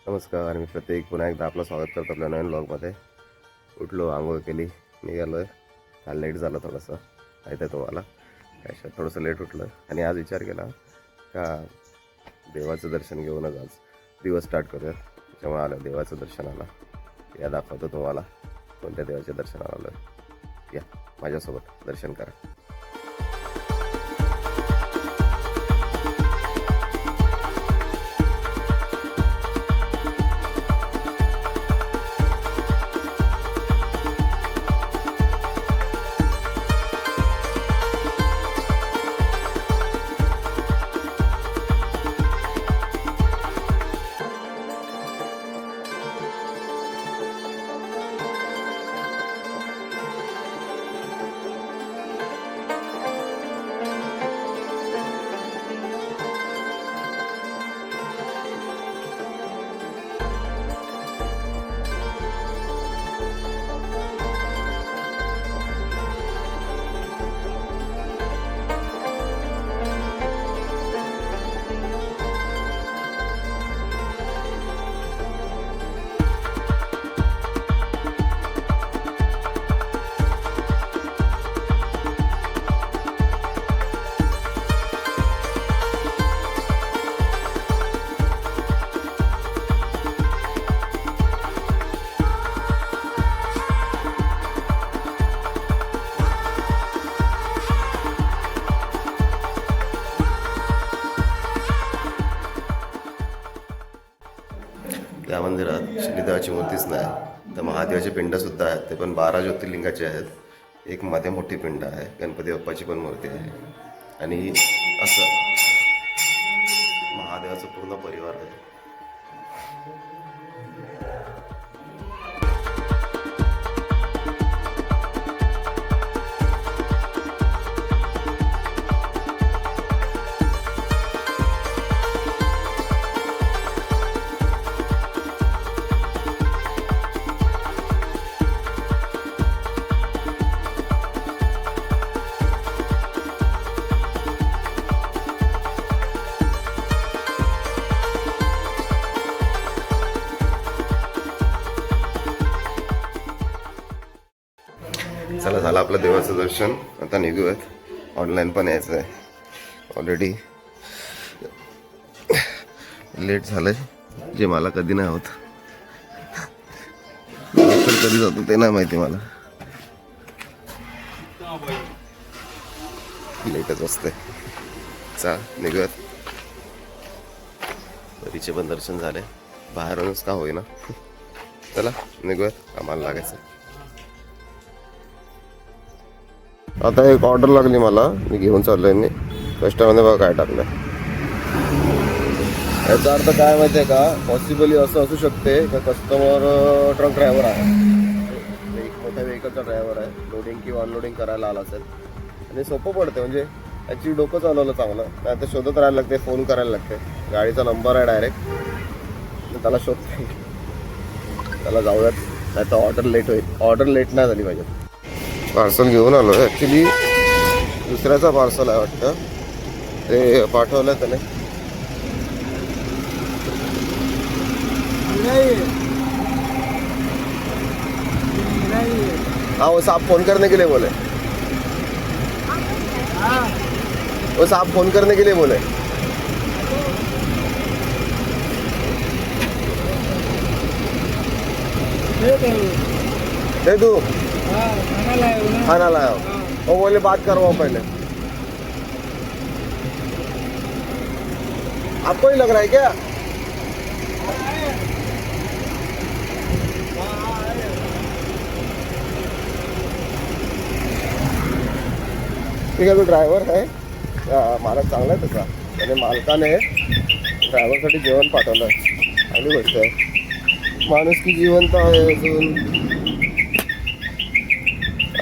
नमस्कार, मी प्रत्येक पुन्हा एकदा आपलं स्वागत करतो आपल्या नवीन ब्लॉगमध्ये. उठलो, आंघोळ केली, निघालो आहे. काल लेट झालं थोडंसं, माहीत आहे तुम्हाला. त्याच्यात थोडंसं लेट उठलं आणि आज विचार केला का देवाचं दर्शन घेऊनच आज दिवस स्टार्ट करूया. त्याच्यामुळे आलं देवाचं दर्शनाला. या दाखवतो तुम्हाला कोणत्या देवाच्या दर्शनाला आलं. या माझ्यासोबत दर्शन करा. त्या मंदिरात शनिदेवाची मूर्तीच नाही, तर महादेवाचे पिंडसुद्धा आहेत. ते पण 12 ज्योतिर्लिंगाचे आहेत. एक मध्ये मोठी पिंड आहे, गणपती बाप्पाची पण मूर्ती आहे. आणि असं महादेवाचा पूर्ण परिवार आहे. चला, झालं आपलं देवाचं दर्शन. आता निघूयात. ऑनलाईन पण यायचं आहे. ऑलरेडी लेट झालंय, जे मला कधी नाही होत. कधी जातो ते नाही माहिती मला. लेटच असते. चा निघूयात. परीचे पण दर्शन झाले, बाहेरूनच का होईना. चला निघूयात, आम्हाला लागायचं. आता एक ऑर्डर लागली मला, मी घेऊन चाललोय. मी कस्टमरने बघा काय टाकलं. याचा अर्थ काय माहिती आहे का, पॉसिबली असं असू शकते का कस्टमर ट्रक ड्रायव्हर आहे, एक मोठ्या व्हेकलचा ड्रायव्हर आहे, लोडिंग किंवा अनलोडिंग करायला आला असेल. आणि सोपं पडते, म्हणजे ॲक्च्युली डोकं चालवलं चांगलं. नाही तर शोधत राहायला लागते, फोन करायला लागते. गाडीचा नंबर आहे डायरेक्ट, त्याला शोधते. त्याला जाऊयात, नाही तर ऑर्डर लेट होईल. ऑर्डर लेट नाही झाली पाहिजे. पार्सल घेऊन आलो आहे. ॲक्च्युली दुसऱ्याचा पार्सल आहे वाटतं, ते पाठवलं त्याने. हाँ, वो साहब फोन करने के लिए बोले. वो साहब फोन करने के लिए बोले. दे दो. खाना लाया. वो बोले बात करवाओ पहले. आपको ही लग रहा है क्या? ठीक आहे, तो ड्रायव्हर आहे, मालक चांगला आहे तसा. त्याने मालकाने ड्रायव्हरसाठी जेवण पाठवलं. चांगली गोष्ट आहे. माणूस की जिवंत आहे अजून.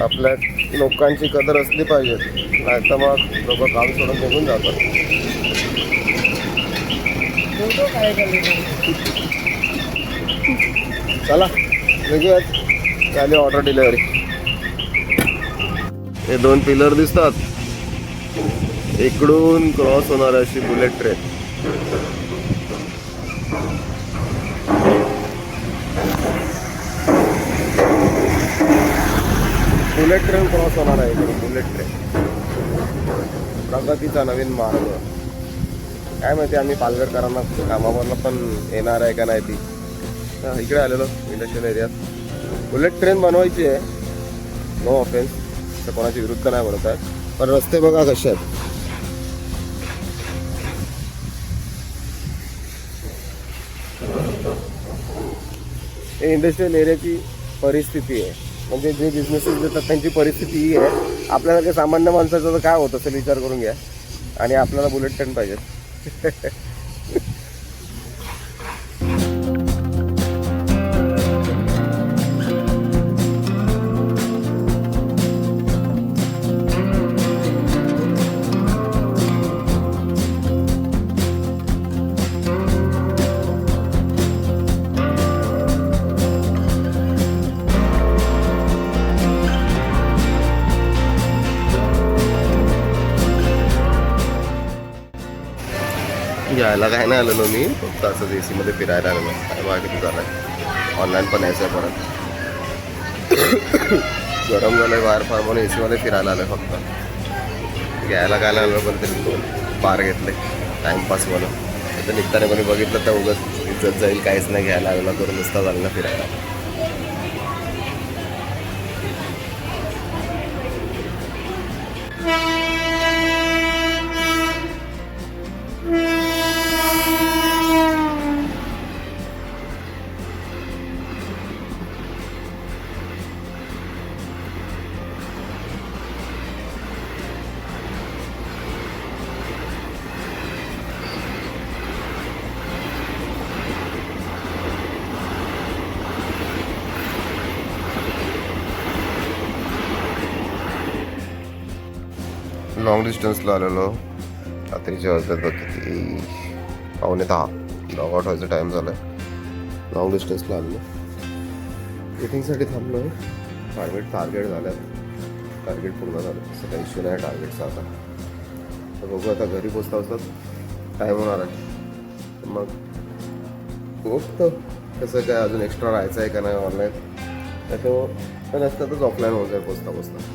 आपल्या लोकांची कदर असली पाहिजे, नाही तर मग लोक काम सोडून निघून जातात. चला निघूयात. झाली ऑर्डर डिलिव्हरी. हे 2 पिलर दिसतात, इकडून क्रॉस होणार अशी bullet train. Bullet train cross होणार आहे इकडे. बुलेट ट्रेन, प्रगतीचा नवीन मार्ग. काय माहिती आम्ही पालघरकरांना कामावरनं पण येणार आहे का नाही ती. इकडे आलेलो इंडस्ट्रियल एरियात. बुलेट ट्रेन बनवायची आहे, नो ऑफेन्स, तर कोणाची विरुद्ध नाही म्हणत आहे, पण रस्ते बघा कसे आहेत. हे इंडस्ट्रियल एरियाची परिस्थिती आहे. म्हणजे जे बिझनेसेस देतात त्यांची परिस्थिती ही आहे. आपल्याला काही सामान्य माणसाचं तर काय होत असेल विचार करून घ्या. आणि आपल्याला बुलेट ट्रेन पाहिजे. यायला काय नाही आलेलो मी, फक्त असंच AC मध्ये फिरायला आलेलो. काय बघा किती झालं आहे. ऑनलाईन पण यायचं आहे परत. गरम झालं आहे बाहेर फार, म्हणून AC मध्ये फिरायला आलं फक्त. घ्यायला काय नाही आलं, पण तरी 2 बार घेतले टाईमपास म्हणून. तर निघताना कोणी बघितलं तर उगाच इज्जत जाईल, काहीच नाही घ्यायला आलेला करून नुसता झालं ना फिरायला. लॉंग डिस्टन्सला आलेलो. रात्रीच्या वाजतात बघ किती, 9:45 लॉग आउट व्हायचा टाईम झाला आहे. लॉंग डिस्टन्सला आलेलो, मीटिंगसाठी थांबलो आहे. टार्गेट झालं, टार्गेट पूर्ण झालं. असं काही इश्यू नाही टार्गेटचा आता. तर बघू आता घरी पोचता पोचतात टाईम होणार आहे. मग बघतो कसं काय अजून एक्स्ट्रा राहायचं आहे का नाही ऑनलाईन. त्याच्यामुळं नसतातच ऑफलाईन होत आहे पोचता पोचता.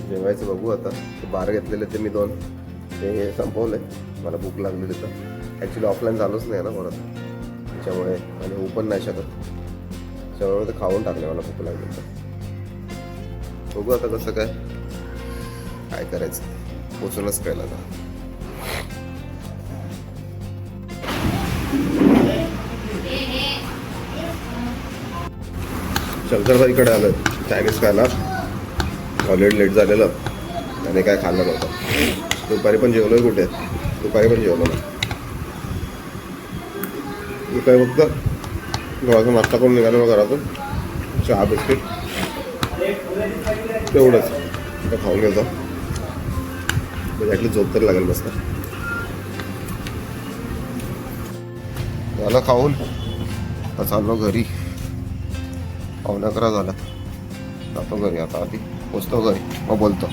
जेवायचं बघू आता. बार घेतलेले ते मी 2 ते संपवले. मला भूक लागलेली तर ॲक्च्युली ऑफलाईन झालोच नाही ना परत त्याच्यामुळे, आणि होऊ पण नाही शकत. त्याच्यामुळे ते खाऊन टाकले, मला भूक लागली तर. बघू आता कसं काय करायचं, पोचूनच कळलं आता. शंकरबाईकडे आलं चायनीज खायला. ऑलरेडी लेट झालेलं आणि काय खाल्लं नव्हतं. दुपारी पण जेवलो आहे कुठे, दुपारी पण जेवलो ना. मी काय फक्त थोडासा नाश्ता करून निघालो घरातून, चहा बिस्किट तेवढंच. तर खाऊन घेतो म्हणजे ॲटली झोप तर लागेल मस्त. झालं खाऊन आता चाललो घरी. 11:15 झालं, जातो घरी आता. आधी पोचतो घरी मग बोलतो.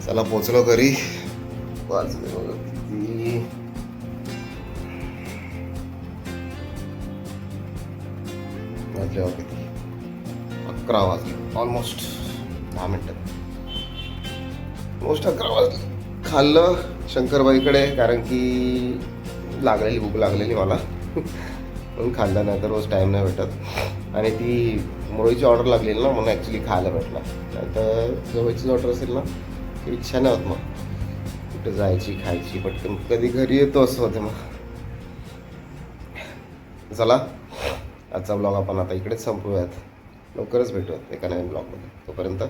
चला पोचलो घरी. वाजले बघा किती, वाजले किती, 11 वाजले. ऑलमोस्ट 10 मिनटं, ऑलमोस्ट 11 वाजले. खाल्लं शंकरबाईकडे, कारण की लागलेली भूक लागलेली मला म्हणून खाल्लं. नाही तर रोज टाईम नाही भेटत. आणि ती मुळीची ऑर्डर लागलेली ना, म्हणून ॲक्च्युली खायला भेटला. नाही तर जवळचीच ऑर्डर असेल ना की इच्छा नाही होत मग कुठे जायची खायची पटकन. कधी घरी येतो असं होते मग. चला आजचा ब्लॉग आपण आता इकडेच संपवूयात. लवकरच भेटूयात एका नवीन ब्लॉगमध्ये. तोपर्यंत